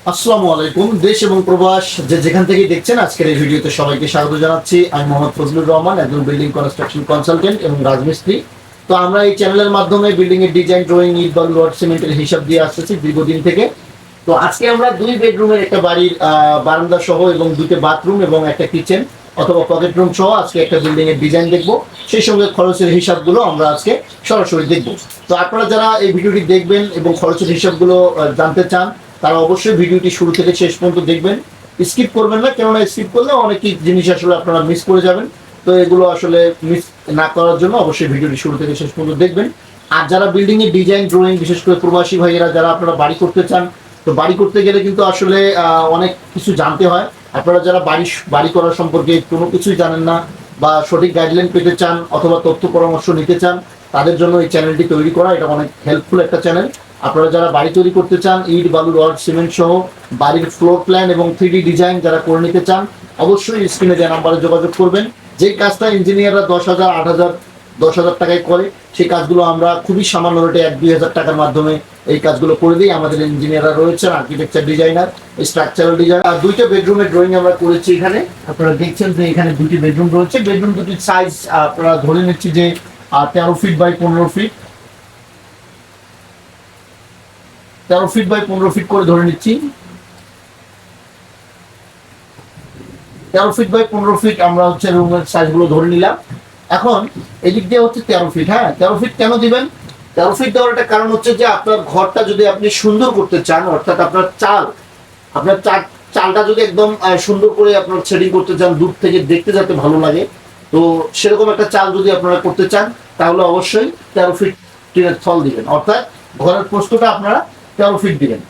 আসসালামু আলাইকুম। দেশ এবং প্রবাস যে যেখান থেকে দেখছেন আজকের এই ভিডিওতে সবাইকে স্বাগত জানাচ্ছি। আমি মোহাম্মদ ফজলুর রহমান, একজন বিল্ডিং কনস্ট্রাকশন কনসালটেন্ট এবং রাজমিস্ত্রি। তো আমরা এই চ্যানেলের মাধ্যমে বিল্ডিং এর ডিজাইন, ড্রয়িং, ইট, বালু, রড, সিমেন্টের হিসাব দিয়ে আসতেছি দীর্ঘদিন থেকে। তো আজকে আমরা 2 বেডরুমের একটা বাড়ির বারান্দা সহ এবং 2টে বাথরুম এবং একটা কিচেন অথবা পকেট রুম সহ আজকে একটা বিল্ডিং এর ডিজাইন দেখবো। সেই সঙ্গে খরচের হিসাবগুলো আমরা আজকে সরাসরি দেখবো। তো আপনারা যারা এই ভিডিওটি দেখবেন এবং খরচের হিসাবগুলো জানতে চান, তারা অবশ্যই ভিডিওটি শুরু থেকে শেষ পর্যন্ত দেখবেন, স্কিপ করবেন না। কেননা স্কিপ করলে অনেক জিনিস আসলে আপনারা মিস করে যাবেন। তো এগুলো আসলে মিস না করার জন্য অবশ্যই ভিডিওটি শুরু থেকে শেষ পর্যন্ত দেখবেন। আর যারা বিল্ডিং এর ডিজাইন, ড্রয়িং, বিশেষ করে প্রবাসী ভাইয়েরা যারা আপনারা বাড়ি করতে চান, তো বাড়ি করতে গেলে কিন্তু আসলে অনেক কিছু জানতে হয়। আপনারা যারা বাড়ি করার সম্পর্কে কোনো কিছুই জানেন না বা সঠিক গাইডলাইন পেতে চান অথবা তথ্য পরামর্শ নিতে চান, তাদের জন্য এই চ্যানেলটি তৈরি করা। এটা অনেক হেল্পফুল একটা চ্যানেল। আপনারা যারা বাড়ি তৈরি করতে চান, ইট, বালু, রড, সিমেন্ট সহ বাড়ির ফ্লোর প্ল্যান এবং 3D ডিজাইন যারা করে নিতে চান, অবশ্যই স্ক্রিনে দেওয়া নাম্বারে যোগাযোগ করবেন। যে কাজটা ইঞ্জিনিয়াররা 10,000, 8,000, 10,000 টাকায় করে, সেই কাজগুলো আমরা খুবই সামান্য রেটে 1-2 হাজার টাকার মাধ্যমে এই কাজগুলো করে দিই। আমাদের ইঞ্জিনিয়াররা রয়েছেন, আর্কিটেকচার ডিজাইনার, স্ট্রাকচারাল ডিজাইনার। আর 2টা বেডরুমের ড্রয়িং আমরা করেছি এখানে। আপনারা দেখছেন যে এখানে 2টি বেডরুম রয়েছে। বেডরুম দুটির সাইজ আপনারা ধরে নিচ্ছি যে 13 feet by 15 feet, 13 feet by 15 feet করে ধরে নিচ্ছি। 13 ফিট বাই 15 ফিট আমরা হচ্ছে রুমের সাইজগুলো ধরে নিলাম। এখন এদিক দিয়ে হচ্ছে 13 ফিট। হ্যাঁ, 13 ফিট কেন দিবেন? 13 ফিট দেওয়ার একটা কারণ হচ্ছে যে আপনার ঘরটা যদি আপনি সুন্দর করতে চান, অর্থাৎ আপনার চালটা যদি একদম সুন্দর করে আপনার শেডিং করতে চান, দূর থেকে দেখতে যাতে ভালো লাগে, তো সেরকম একটা চাল যদি আপনারা করতে চান, তাহলে অবশ্যই 13 ফিট টিনের থল দিবেন। অর্থাৎ ঘরের প্রস্থটা আপনারা 13 ফিট দিবেন।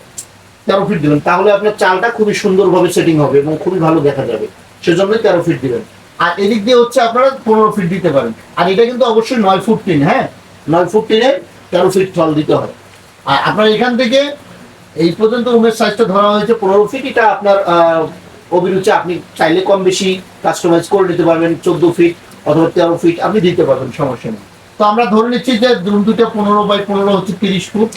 13 ফিট দিবেন, তাহলে আপনার চালটা খুবই সুন্দরভাবে সেটিং হবে এবং খুবই ভালো দেখা যাবে। সেজন্যই 13 ফিট দিবেন। আর এদিক দিয়ে হচ্ছে আপনারা 15 ফিট দিতে পারেন। আর এটা কিন্তু অবশ্যই 9 ফুট টিন। হ্যাঁ, 9 ফুট টিনে 13 ফিট থল দিতে হয়। আর আপনার এখান থেকে এই পর্যন্ত রুমের সাইজটা ধরা হয়েছে 15 ফিট। এটা আপনার অভিরুচি, আপনি চাইলে কম বেশি কাস্টমাইজ করে নিতে পারবেন। 14 ফিট অথবা 13 ফিট আপনি দিতে পারবেন, সমস্যা নেই। তো আমরা ধরে নিচ্ছি যে রুম দুটো 15 বাই 15 হচ্ছে 30 ফুট।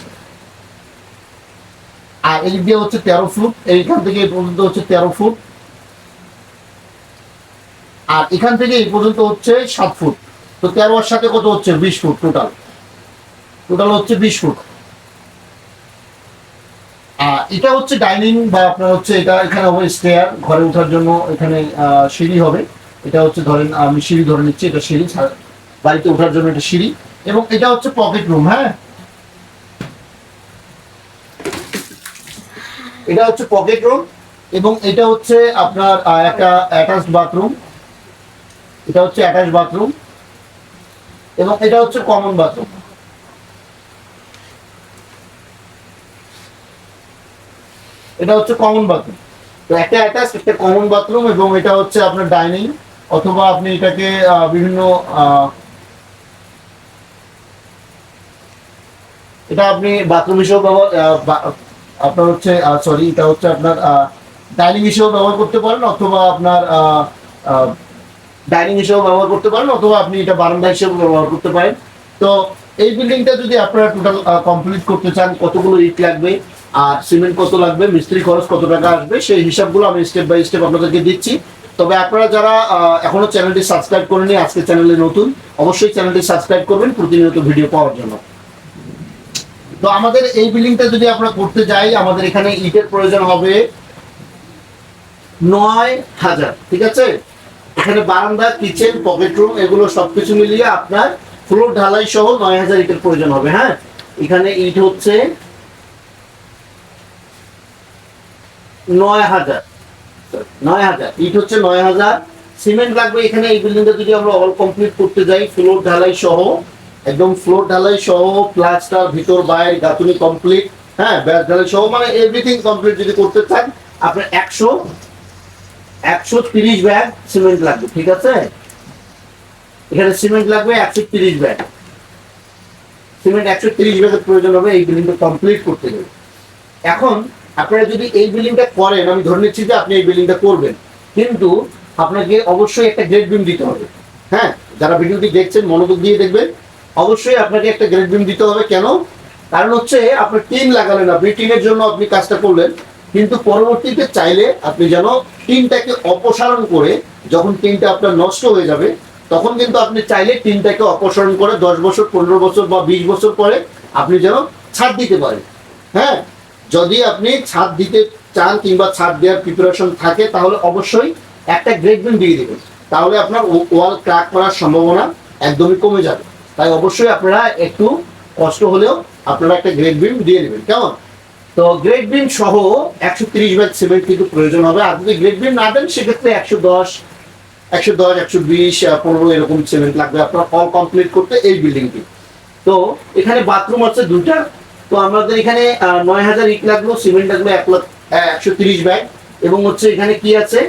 আর এদিক দিয়ে হচ্ছে 13 ফুট, এইখান থেকে এই পর্যন্ত হচ্ছে 13 ফুট। আর এখান থেকে এই পর্যন্ত হচ্ছে 7 ফুট। তো 13 এর সাথে কত হচ্ছে? 20 ফুট টোটাল হচ্ছে 20 ফুট। এটা হচ্ছে ডাইনিং বা আপনার হচ্ছে এটা, এখানে হবে স্টেয়ার, ঘরে ওঠার জন্য এখানে সিঁড়ি হবে। এটা হচ্ছে ধরেন আমি সিঁড়ি ধরে নিচ্ছি, এটা সিঁড়ি, বাড়িতে ওঠার জন্য এটা সিঁড়ি। এবং এটা হচ্ছে পকেট রুম। হ্যাঁ, এটা হচ্ছে পকেট রুম এবং এটা হচ্ছে আপনার একটা অ্যাটাচড বাথরুম। এটা হচ্ছে অ্যাটাচ বাথরুম এবং এটা হচ্ছে কমন বাথরুম। এটা হচ্ছে কমন বাথরুম। তো একটা অ্যাটাচ, একটা কমন বাথরুম এবং এটা হচ্ছে আপনার ডাইনিং, অথবা আপনি এটাকে বিভিন্ন এটা আপনি বাথরুম হিসেবে আপনার হচ্ছে সরি, এটা হচ্ছে আপনার ডাইনিং হিসেবে ব্যবহার করতে পারেন, অথবা আপনার ডাইনিং হিসেবে ব্যবহার করতে পারেন, অথবা আপনি এটা বারান্দা হিসেবে ব্যবহার করতে পারেন। তো এই বিল্ডিংটা যদি আপনারা টোটাল কমপ্লিট করতে চান, কতগুলো ইট লাগবে আর সিমেন্ট কত লাগবে, মিস্ত্রি খরচ কত টাকা আসবে, সেই হিসাবগুলো আমি স্টেপ বাই স্টেপ আপনাদেরকে দিচ্ছি। তবে আপনারা যারা এখনো চ্যানেলটি সাবস্ক্রাইব করেনি, আজকে চ্যানেলে নতুন, অবশ্যই চ্যানেলটি সাবস্ক্রাইব করবেন প্রতিনিয়ত ভিডিও পাওয়ার জন্য। তো আমাদের এই বিল্ডিংটা যদি আমরা করতে যাই, আমাদের এখানে ইটের প্রয়োজন হবে 9,000। ঠিক আছে, এখানে বারান্দা, কিচেন, পকেট রুম এগুলো সবকিছু মিলিয়ে আপনার ফ্লোর ঢালাই সহ 9,000 ইটের প্রয়োজন হবে। হ্যাঁ, এখানে ইট হচ্ছে 9,000 ইট হচ্ছে 9,000। সিমেন্ট লাগবে এখানে এই বিল্ডিংটা যদি আমরা অল কমপ্লিট করতে যাই, ফ্লোর ঢালাই সহ, একদম ফ্লোর ঢালাই সহ, প্লাস্টার ভিতর বাইরে গাঁথুনি কমপ্লিট, হ্যাঁ, ব্যাস ঢালাই সহ, মানে এভরিথিং কমপ্লিট যদি করতে চান, আপনার 130 ব্যাগ সিমেন্ট লাগবে। ঠিক আছে, এখানে সিমেন্ট লাগবে 130 ব্যাগ। সিমেন্ট 130 ব্যাগের প্রয়োজন হবে এই বিল্ডিংটা কমপ্লিট করতে গেলে। এখন আপনারা যদি এই বিল্ডিংটা করেন, আমি ধরে নিচ্ছি যে আপনি এই বিল্ডিংটা করবেন, কিন্তু আপনাকে অবশ্যই একটা গ্রেড বিম দিতে হবে। হ্যাঁ, যারা ভিডিওটি দেখছেন মনোযোগ দিয়ে দেখবেন, অবশ্যই আপনাকে একটা গ্রেড বিম দিতে হবে। কেন? কারণ হচ্ছে আপনার টিন লাগালেন, আপনি টিনের জন্য আপনি কাজটা করলেন, কিন্তু পরবর্তীতে চাইলে আপনি যেন টিনটাকে অপসারণ করে, যখন টিনটা আপনার নষ্ট হয়ে যাবে তখন কিন্তু আপনি চাইলে টিনটাকে অপসারণ করে 10 বছর, 15 বছর বা 20 বছর পরে আপনি যেন ছাদ দিতে পারেন। হ্যাঁ, যদি আপনি ছাদ দিতে চান কিংবা ছাদ দেওয়ার প্রিপারেশন থাকে তাহলে অবশ্যই একটা গ্রেড বিম দিয়ে দেবেন, তাহলে আপনার ওয়াল ক্র্যাক করার সম্ভাবনা একদমই কমে যাবে। তাই অবশ্যই আপনারা একটু কষ্ট হলেও আপনারা একটা গ্রেড বিম দিয়ে নেবেন, কেমন? তো গ্রেড বিম সহ 130 ব্যাগ সিমেন্ট কিন্তু প্রয়োজন হবে। আর যদি গ্রেড বিম না দেন সেক্ষেত্রে 110, 120, 15 এরকম সিমেন্ট লাগবে আপনার অল কমপ্লিট করতে এই বিল্ডিংটি। তো এখানে বাথরুম আছে দুটা। তো আমাদের এখানে 9000 ইট লাগলো, সিমেন্ট লাগলো 130 ব্যাগ। এবং হচ্ছে এখানে কি আছে,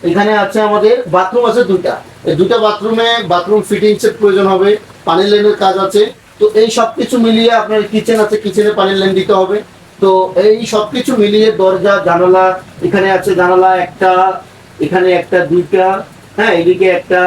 এখানে আছে আমাদের বাথরুম আছে দুটা। এই দুটা বাথরুমে বাথরুম ফিটিংস এর প্রয়োজন হবে, পানি লাইনের কাজ আছে। তো এই সব কিছু মিলিয়ে আপনার কিচেন আছে, কিচেনে পানির লাইন দিতে হবে। তো এই সব কিছু মিলিয়ে দরজা, জানালা, এখানে আছে জানালা একটা, এখানে একটা, দুইটা, হ্যাঁ এদিকে একটা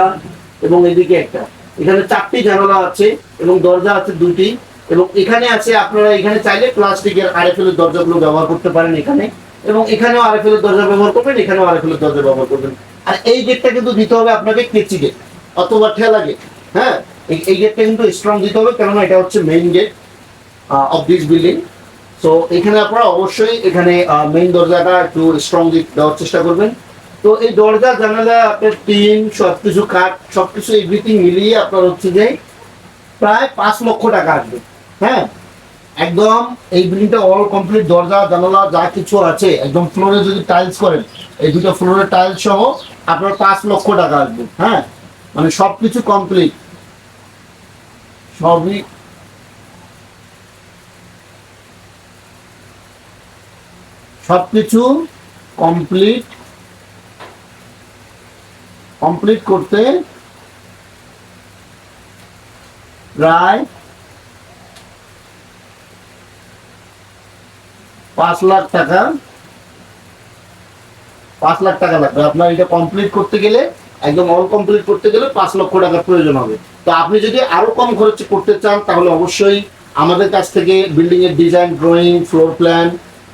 এবং এদিকে একটা, এখানে 4টি জানালা আছে এবং দরজা আছে 2টি। এবং এখানে আছে, আপনারা এখানে চাইলে প্লাস্টিকের আরএফএল এর দরজাগুলো ব্যবহার করতে পারেন এখানে, এবং এখানেও আরএফএল এর দরজা ব্যবহার করবেন, এখানেও আরএফএল এর দরজা ব্যবহার করবেন। আর এই গেটটা কিন্তু দিতে হবে আপনাকে কেচি গেট অথবা ঠেলা গেট। হ্যাঁ, এই গেটটা কিন্তু স্ট্রং দিতে হবে, কেননা এটা হচ্ছে main gate of this building. তো এখানে আপনারা অবশ্যই এখানে মেইন দরজাটা একটু স্ট্রং দেওয়ার চেষ্টা করবেন। তো এই দরজা, জানালা, আপনার টিন, সবকিছু কাঠ, সবকিছু এভরিথিং মিলিয়ে আপনার হচ্ছে যে প্রায় 5 লক্ষ টাকা আসবে। হ্যাঁ, একদম এই বিল্ডিংটা অল কমপ্লিট, দরজা, জানালা যা কিছু আছে, একদম ফ্লোরে যদি টাইলস করেন, এই দুটো ফ্লোরে টাইলস সহ আপনার 5 লক্ষ টাকা আসবে। হ্যাঁ, মানে সবকিছু কমপ্লিট, সবই সবকিছু কমপ্লিট করতে প্রায় 5 লাখ টাকা লাগবে। আপনার এটা কমপ্লিট করতে গেলে, একদম অল কমপ্লিট করতে গেলে 5 লক্ষ টাকার প্রয়োজন হবে। তো আপনি যদি আরো কম খরচে করতে চান তাহলে অবশ্যই আমাদের কাছ থেকে বিল্ডিং এর design, drawing, floor plan,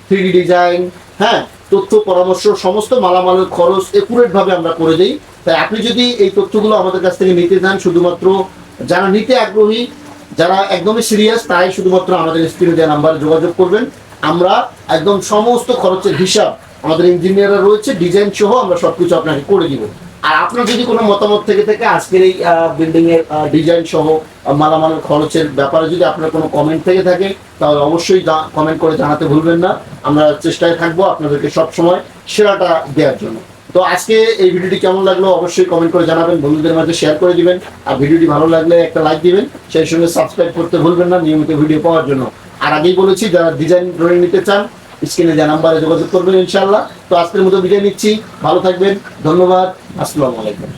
3D design, হ্যাঁ, তথ্য পরামর্শ, সমস্ত মালামালের খরচ একুরেট ভাবে আমরা করে দিই। তাই আপনি যদি এই তথ্যগুলো আমাদের কাছ থেকে নিতে চান, শুধুমাত্র যারা নিতে আগ্রহী, যারা একদমই সিরিয়াস, তাই শুধুমাত্র আমাদের স্ক্রিনে দেওয়া নাম্বারে যোগাযোগ করবেন। আমরা একদম সমস্ত খরচের হিসাব, আমাদের ইঞ্জিনিয়াররা রয়েছে, ডিজাইন সহ আমরা সবকিছু আপনাকে করে দিব। আর আপনার যদি কোনো মতামত থেকে থাকে আজকের এই বিল্ডিং এর ডিজাইন সহ মালামালের খরচের ব্যাপারে, যদি আপনার কোনো কমেন্ট থেকে থাকে তাহলে অবশ্যই কমেন্ট করে জানাতে ভুলবেন না। আমরা চেষ্টায় থাকবো আপনাদেরকে সবসময় সেরাটা দেওয়ার জন্য। তো আজকে এই ভিডিওটি কেমন লাগলো অবশ্যই কমেন্ট করে জানাবেন, বন্ধুদের মাঝে শেয়ার করে দিবেন। আর ভিডিওটি ভালো লাগলে একটা লাইক দিবেন, সেই সঙ্গে সাবস্ক্রাইব করতে ভুলবেন না নিয়মিত ভিডিও পাওয়ার জন্য। আর আগেই বলেছি, যারা ডিজাইন ড্রয়িং নিতে চান স্ক্রিনে যে নাম্বারে যোগাযোগ করবেন ইনশাআল্লাহ। তো আজকের মতো বিদায় নিচ্ছি, ভালো থাকবেন, ধন্যবাদ, আসসালামু আলাইকুম।